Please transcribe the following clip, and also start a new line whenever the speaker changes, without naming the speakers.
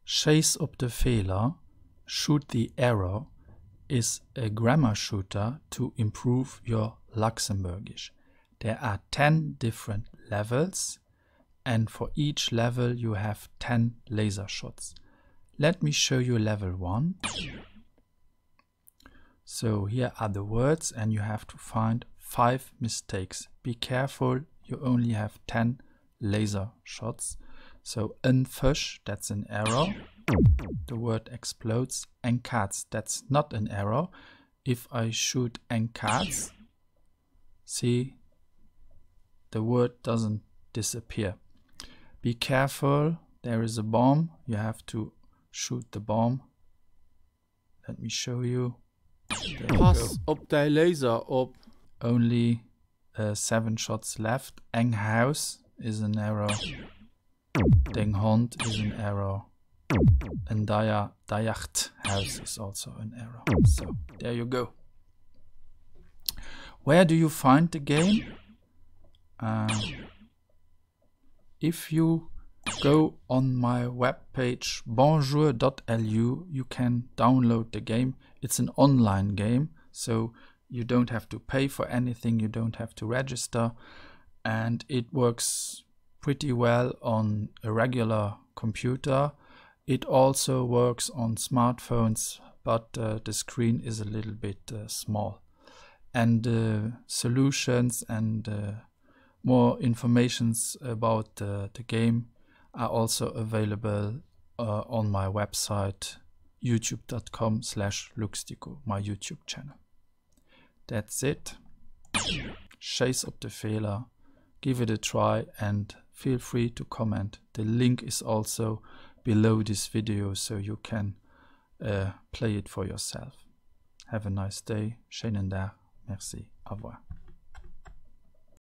Chase up the Fehler, Shoot the Error is a grammar shooter to improve your Luxembourgish. There are 10 different levels, and for each level you have 10 laser shots. Let me show you level 1. So here are the words and you have to find 5 mistakes. Be careful, you only have 10 laser shots. So een fish, that's an error. The word explodes. En cats, that's not an error. If I shoot en cats, see, the word doesn't disappear. Be careful, there is a bomb. You have to shoot the bomb. Let me show you.
Pas op die laser op.
Only 7 shots left. Eng house is an error. Ding hond is an error. And Dayacht house is also an error. So there you go. Where do you find the game? If you go on my webpage bonjour.lu, you can download the game. It's an online game, so you don't have to pay for anything, you don't have to register, and it works pretty well on a regular computer. It also works on smartphones, but the screen is a little bit small. And solutions and more informations about the game are also available on my website youtube.com/Luxtico, my YouTube channel. That's it. Chase up the Fehler, give it a try and feel free to comment. The link is also below this video so you can play it for yourself. Have a nice day. Schönen Tag. Merci. Au revoir.